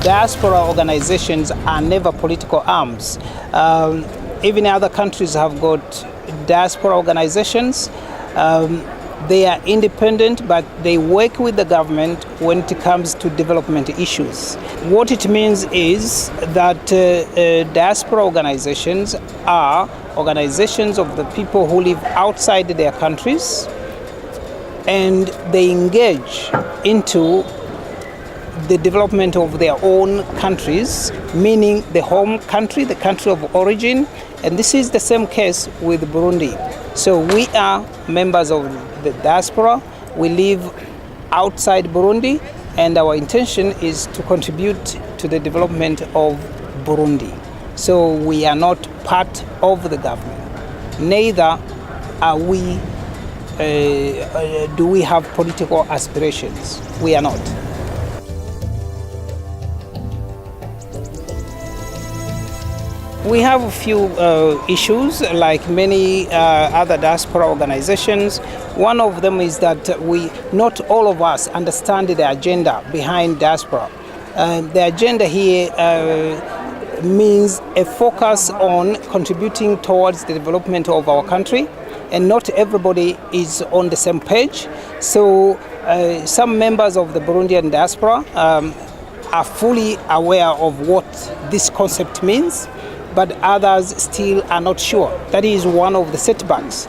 diaspora organizations are never political arms. Even other countries have got diaspora organizations. They are independent, but they work with the government when it comes to development issues. What it means is that diaspora organizations are organizations of the people who live outside their countries, and they engage into the development of their own countries, meaning the home country, the country of origin. And this is the same case with Burundi. So we are members of the diaspora. We live outside Burundi, and our intention is to contribute to the development of Burundi. So we are not part of the government. Neither are we, do we have political aspirations. We are not. We have a few issues, like many other diaspora organizations. One of them is that not all of us understand the agenda behind diaspora. The agenda here means a focus on contributing towards the development of our country, and not everybody is on the same page. So some members of the Burundian diaspora are fully aware of what this concept means, but others still are not sure. That is one of the setbacks.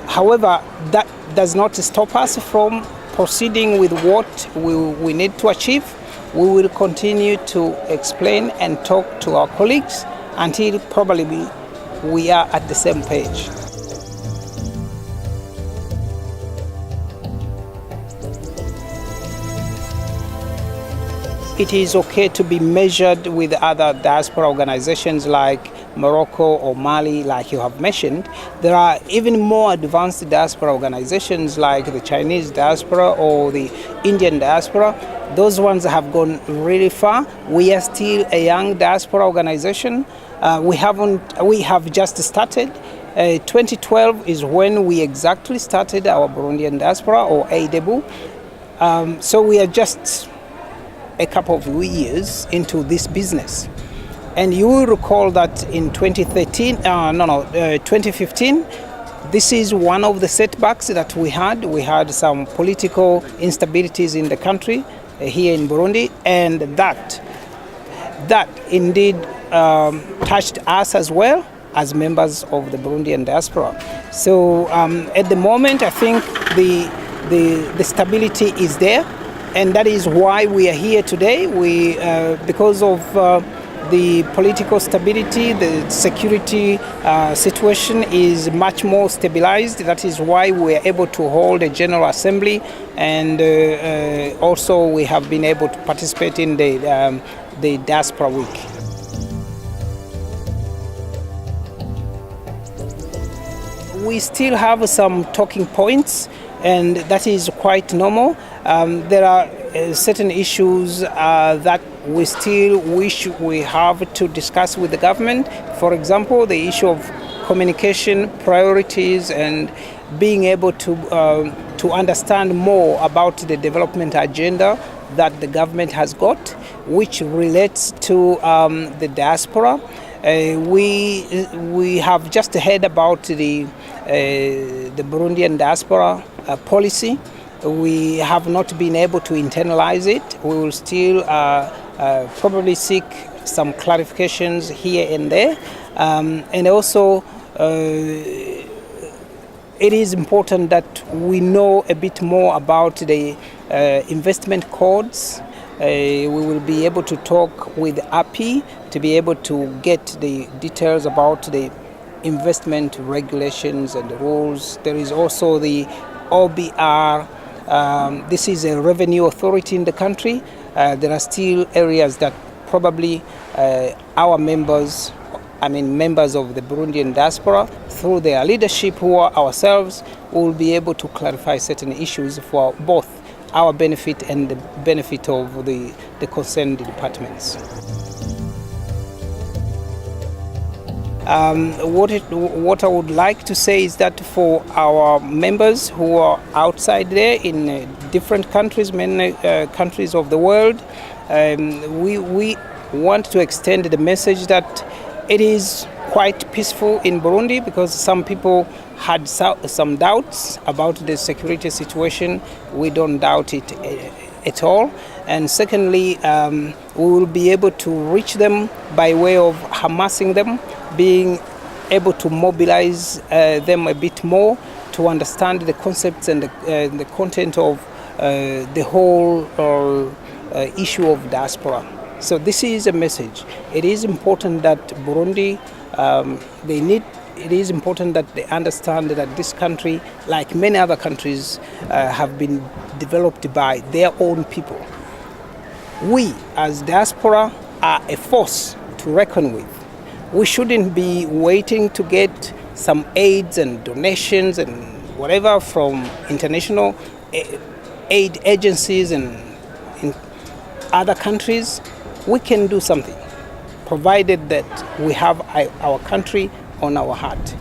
However, that does not stop us from proceeding with what we need to achieve. We will continue to explain and talk to our colleagues until probably we are at the same page. It is okay to be measured with other diaspora organizations like Morocco or Mali, like you have mentioned. There are even more advanced diaspora organizations like the Chinese diaspora or the Indian diaspora. Those ones have gone really far. We are still a young diaspora organization. We have just started. 2012 is when we exactly started our Burundian diaspora, or ADEBU. So we are just a couple of years into this business. And you will recall that in 2015, this is one of the setbacks that we had. We had some political instabilities in the country, here in Burundi, and that indeed touched us as well as members of the Burundian diaspora. So at the moment, I think the stability is there. And that is why we are here today. Because of the political stability, the security situation is much more stabilized. That is why we are able to hold a General Assembly, and also we have been able to participate in the Diaspora Week. We still have some talking points, and that is quite normal. There are certain issues that we still wish we have to discuss with the government. For example, the issue of communication priorities and being able to understand more about the development agenda that the government has got, which relates to the diaspora. We have just heard about the Burundian diaspora policy. We have not been able to internalize it. We will still probably seek some clarifications here and there. And also, it is important that we know a bit more about the investment codes. We will be able to talk with API to be able to get the details about the investment regulations and the rules. There is also the OBR. This is a revenue authority in the country. There are still areas that probably our members of the Burundian diaspora, through their leadership who are ourselves, will be able to clarify certain issues for both our benefit and the benefit of the concerned departments. What I would like to say is that for our members who are outside there in different countries, many countries of the world, We want to extend the message that it is quite peaceful in Burundi, because some people had some doubts about the security situation. We don't doubt it at all. And secondly, we will be able to reach them by way of amassing them, being able to mobilize them a bit more to understand the concepts and the content of the whole issue of diaspora. So this is a message. It is important that Burundi, it is important that they understand that this country, like many other countries, have been developed by their own people. We, as diaspora, are a force to reckon with. We shouldn't be waiting to get some aids and donations and whatever from international aid agencies and in other countries. We can do something, provided that we have our country on our heart.